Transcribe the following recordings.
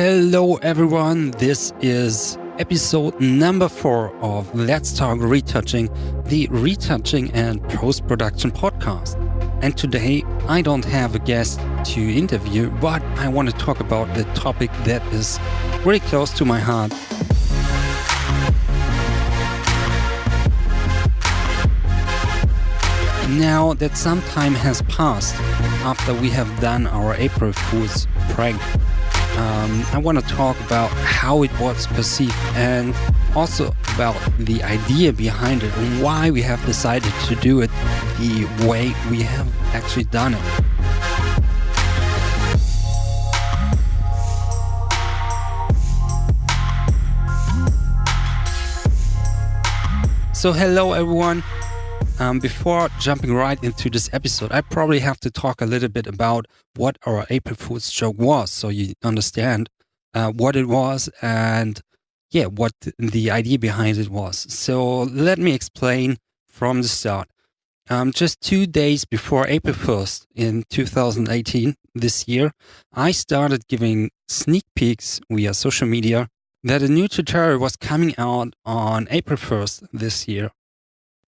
Hello everyone, this is episode number 4 of Let's Talk Retouching, the retouching and post-production podcast. And today I don't have a guest to interview, but I want to talk about the topic that is really close to my heart. Now that some time has passed after we have done our April Fool's prank, I want to talk about how it was perceived and also about the idea behind it and why we have decided to do it the way we have actually done it. So hello everyone. Before jumping right into this episode, I probably have to talk a little bit about what our April Fool's joke was, so you understand what it was and what the idea behind it was. So let me explain from the start. Just 2 days before April 1st in 2018, this year, I started giving sneak peeks via social media that a new tutorial was coming out on April 1st this year.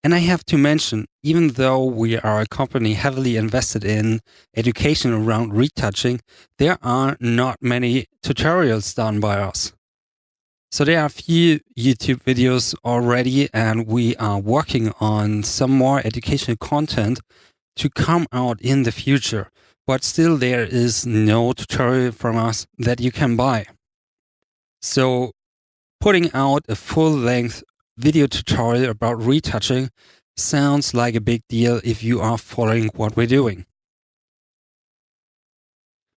And I have to mention, even though we are a company heavily invested in education around retouching, there are not many tutorials done by us. So there are a few YouTube videos already, and we are working on some more educational content to come out in the future. But still there is no tutorial from us that you can buy. So putting out a full-length video tutorial about retouching sounds like a big deal if you are following what we're doing.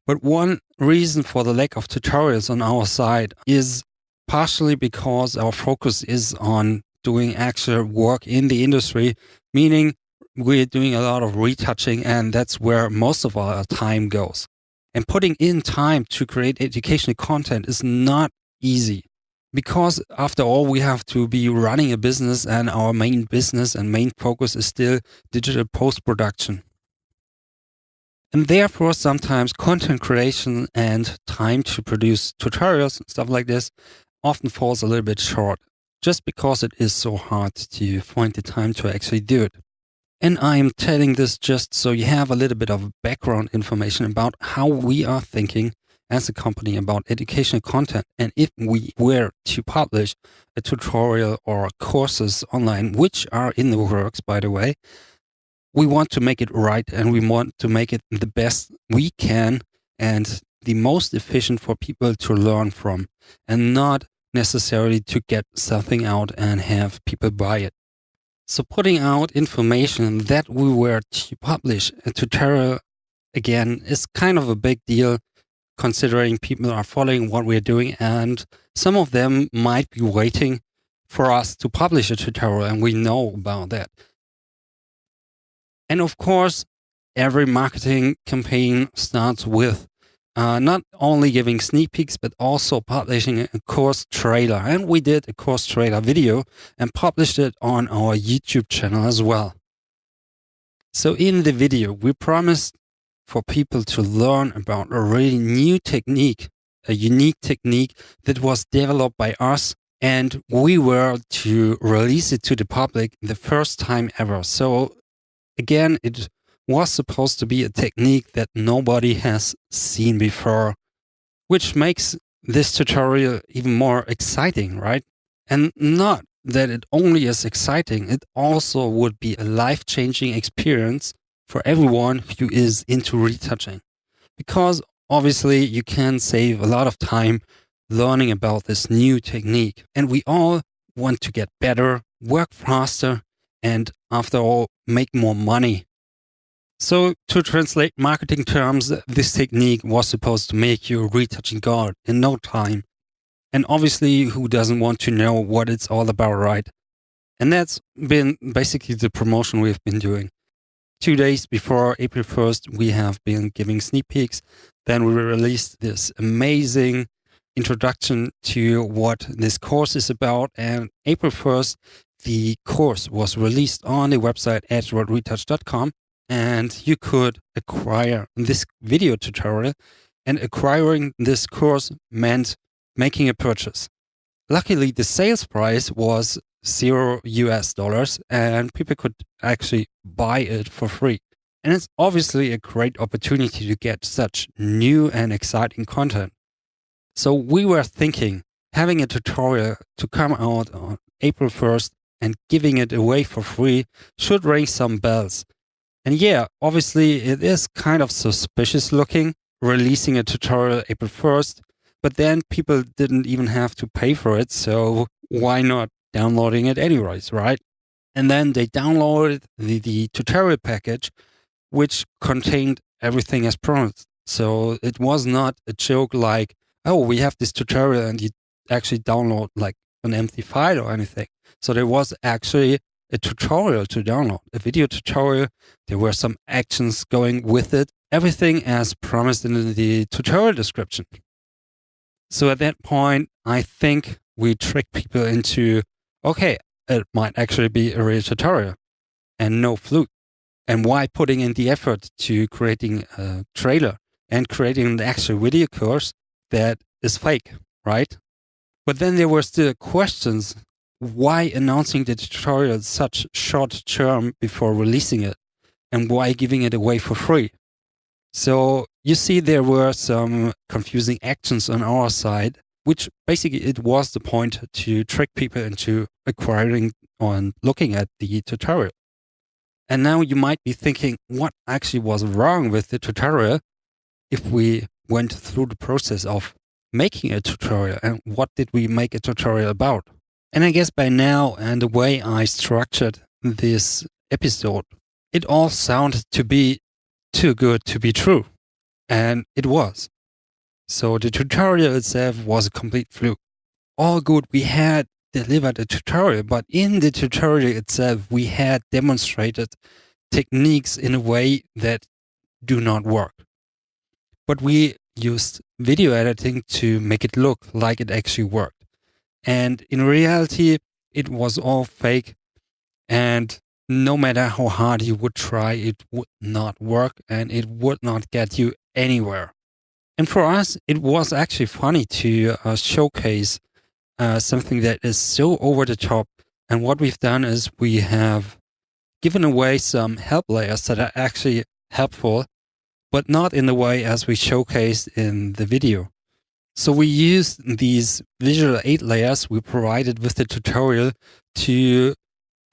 But one reason for the lack of tutorials on our side is partially because our focus is on doing actual work in the industry, meaning we're doing a lot of retouching and that's where most of our time goes. And putting in time to create educational content is not easy. Because after all, we have to be running a business and our main business and main focus is still digital post-production. And therefore, sometimes content creation and time to produce tutorials and stuff like this often falls a little bit short, just because it is so hard to find the time to actually do it. And I am telling this just so you have a little bit of background information about how we are thinking as a company about educational content, and if we were to publish a tutorial or courses online, which are in the works by the way, we want to make it right and we want to make it the best we can and the most efficient for people to learn from, and not necessarily to get something out and have people buy it. So putting out information that we were to publish a tutorial again is kind of a big deal, considering people are following what we're doing and some of them might be waiting for us to publish a tutorial, and we know about that. And of course, every marketing campaign starts with not only giving sneak peeks, but also publishing a course trailer. And we did a course trailer video and published it on our YouTube channel as well. So in the video, we promised for people to learn about a really new technique, a unique technique that was developed by us, and we were to release it to the public the first time ever. So again, it was supposed to be a technique that nobody has seen before, which makes this tutorial even more exciting, right? And not that it only is exciting, it also would be a life-changing experience for everyone who is into retouching. Because obviously you can save a lot of time learning about this new technique. And we all want to get better, work faster, and after all, make more money. So to translate marketing terms, this technique was supposed to make you a retouching god in no time. And obviously, who doesn't want to know what it's all about, right? And that's been basically the promotion we've been doing. 2 days before April 1st, we have been giving sneak peeks. Then we released this amazing introduction to what this course is about. And April 1st, the course was released on the website at retouch.com. And you could acquire this video tutorial and acquiring this course meant making a purchase. Luckily, the sales price was $0 and people could actually buy it for free. And it's obviously a great opportunity to get such new and exciting content. So we were thinking having a tutorial to come out on April 1st and giving it away for free should ring some bells. And yeah, obviously it is kind of suspicious looking, releasing a tutorial April 1st, but then people didn't even have to pay for it, so why not downloading it anyways, right? And then they downloaded the tutorial package, which contained everything as promised. So it was not a joke like, oh, we have this tutorial and you actually download like an empty file or anything. So there was actually a tutorial to download, a video tutorial. There were some actions going with it, everything as promised in the tutorial description. So at that point, I think we tricked people into, okay, it might actually be a real tutorial and no fluke. And why putting in the effort to creating a trailer and creating an actual video course that is fake, right? But then there were still questions. Why announcing the tutorial such short term before releasing it? And why giving it away for free? So you see there were some confusing actions on our side, which basically it was the point to trick people into acquiring or looking at the tutorial. And now you might be thinking, what actually was wrong with the tutorial if we went through the process of making a tutorial, and what did we make a tutorial about? And I guess by now, and the way I structured this episode, it all sounded to be too good to be true. And it was. So the tutorial itself was a complete fluke. All good, we had delivered a tutorial, but in the tutorial itself, we had demonstrated techniques in a way that do not work. But we used video editing to make it look like it actually worked. And in reality, it was all fake. And no matter how hard you would try, it would not work and it would not get you anywhere. And for us, it was actually funny to showcase something that is so over the top. And what we've done is we have given away some help layers that are actually helpful, but not in the way as we showcased in the video. So we used these visual aid layers we provided with the tutorial to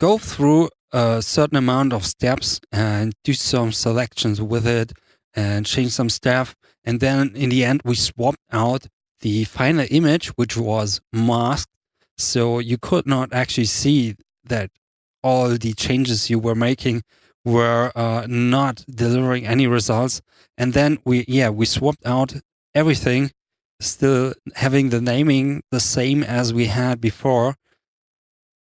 go through a certain amount of steps and do some selections with it and change some stuff. And then in the end, we swapped out the final image, which was masked. So you could not actually see that all the changes you were making were not delivering any results. And then we swapped out everything, still having the naming the same as we had before.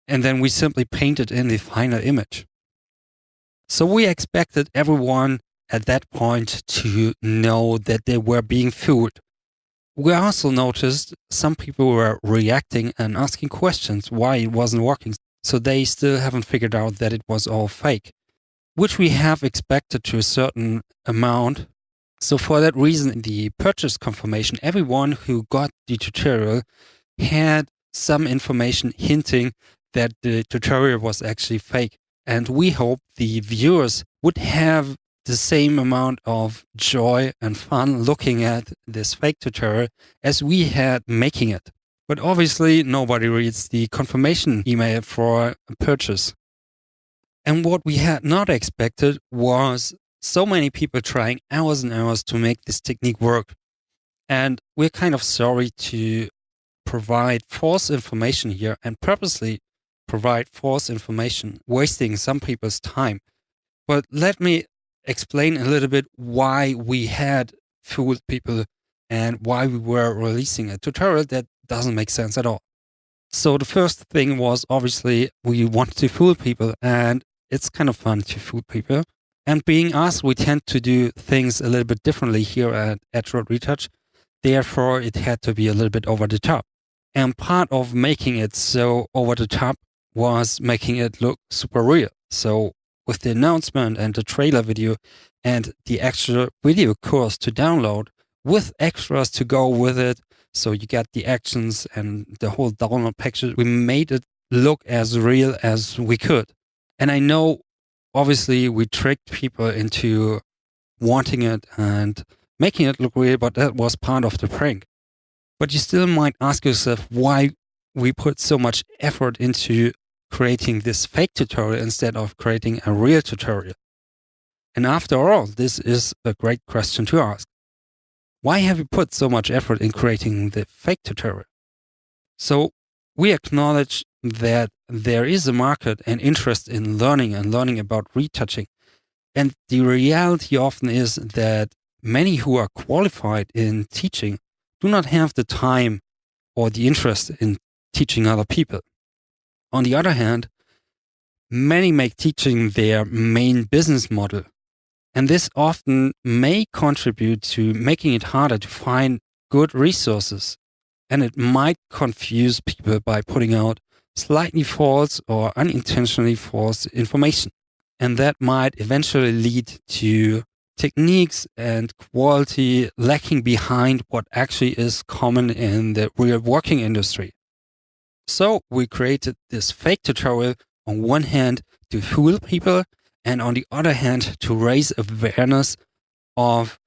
And then we simply painted in the final image. So we expected everyone at that point to know that they were being fooled. We also noticed some people were reacting and asking questions why it wasn't working. So they still haven't figured out that it was all fake, which we have expected to a certain amount. So for that reason, the purchase confirmation, everyone who got the tutorial had some information hinting that the tutorial was actually fake. And we hope the viewers would have the same amount of joy and fun looking at this fake tutorial as we had making it. But obviously nobody reads the confirmation email for a purchase. And what we had not expected was so many people trying hours and hours to make this technique work. And we're kind of sorry to provide false information here and purposely provide false information, wasting some people's time. But let me explain a little bit why we had fooled people and why we were releasing a tutorial that doesn't make sense at all. So the first thing was obviously we wanted to fool people, and it's kind of fun to fool people. And being us, we tend to do things a little bit differently here at Retouch. Therefore, it had to be a little bit over the top. And part of making it so over the top was making it look super real. So with the announcement and the trailer video and the actual video course to download, with extras to go with it. So you get the actions and the whole download package. We made it look as real as we could. And I know, obviously, we tricked people into wanting it and making it look real, but that was part of the prank. But you still might ask yourself why we put so much effort into creating this fake tutorial instead of creating a real tutorial. And after all, this is a great question to ask. Why have you put so much effort in creating the fake tutorial? So we acknowledge that there is a market and interest in learning and learning about retouching. And the reality often is that many who are qualified in teaching do not have the time or the interest in teaching other people. On the other hand, many make teaching their main business model. And this often may contribute to making it harder to find good resources. And it might confuse people by putting out slightly false or unintentionally false information. And that might eventually lead to techniques and quality lacking behind what actually is common in the real working industry. So we created this fake tutorial on one hand to fool people, and on the other hand to raise awareness of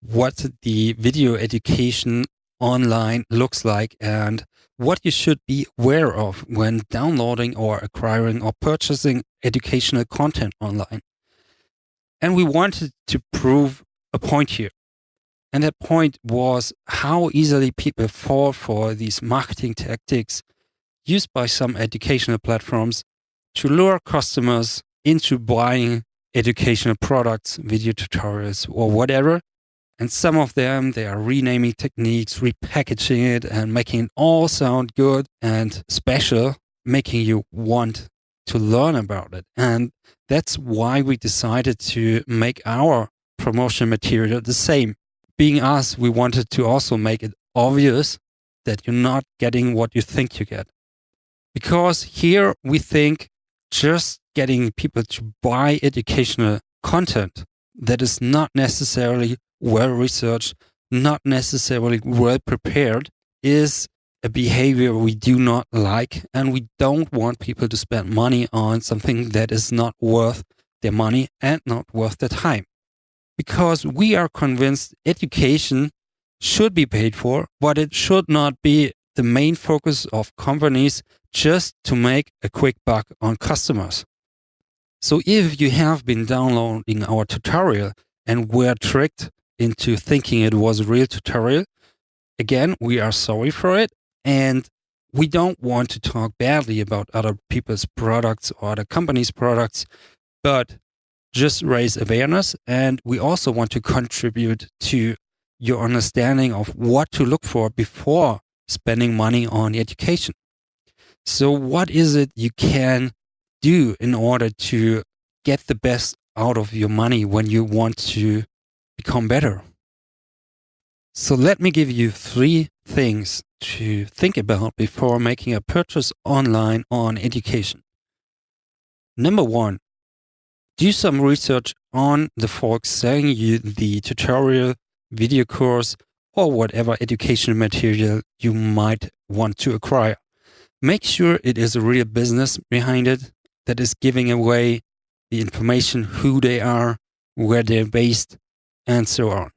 what the video education online looks like and what you should be aware of when downloading or acquiring or purchasing educational content online. And we wanted to prove a point here. And that point was how easily people fall for these marketing tactics used by some educational platforms to lure customers into buying educational products, video tutorials, or whatever. And some of them, they are renaming techniques, repackaging it, and making it all sound good and special, making you want to learn about it. And that's why we decided to make our promotion material the same. Being us, we wanted to also make it obvious that you're not getting what you think you get. Because here we think just getting people to buy educational content that is not necessarily well researched, not necessarily well prepared, is a behavior we do not like, and we don't want people to spend money on something that is not worth their money and not worth their time. Because we are convinced education should be paid for, but it should not be the main focus of companies just to make a quick buck on customers. So if you have been downloading our tutorial and were tricked into thinking it was a real tutorial, again, we are sorry for it, and we don't want to talk badly about other people's products or other companies' products, but just raise awareness. And we also want to contribute to your understanding of what to look for before spending money on education. So what is it you can do in order to get the best out of your money when you want to become better? So let me give you 3 things to think about before making a purchase online on education. Number 1, do some research on the folks selling you the tutorial, video course, or whatever educational material you might want to acquire. Make sure it is a real business behind it that is giving away the information, who they are, where they're based, and so on.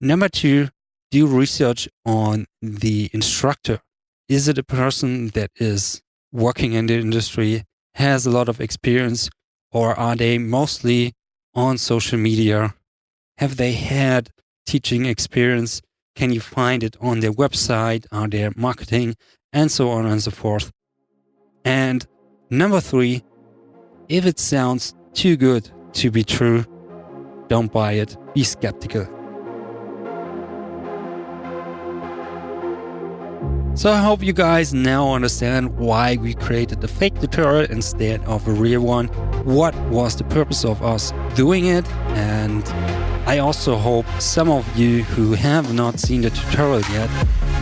Number 2, do research on the instructor. Is it a person that is working in the industry, has a lot of experience, or are they mostly on social media? Have they had teaching experience? Can you find it on their website? Are they marketing? And so on and so forth. And number 3, if it sounds too good to be true, don't buy it. Be skeptical. So I hope you guys now understand why we created the fake tutorial instead of a real one. What was the purpose of us doing it? And I also hope some of you who have not seen the tutorial yet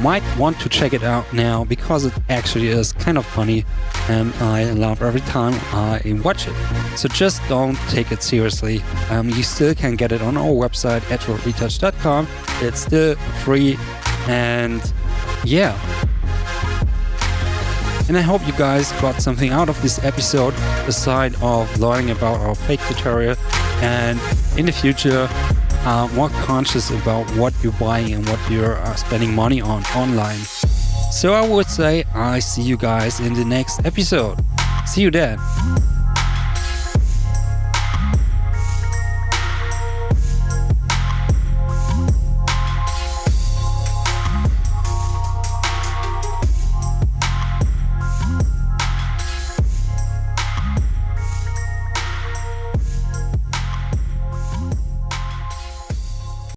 might want to check it out now because it actually is kind of funny and I laugh every time I watch it. So just don't take it seriously. You still can get it on our website at retouch.com. It's still free, and yeah. And I hope you guys got something out of this episode aside of learning about our fake tutorial, and in the future more conscious about what you're buying and what you're spending money on online. So I would say I see you guys in the next episode. See you then.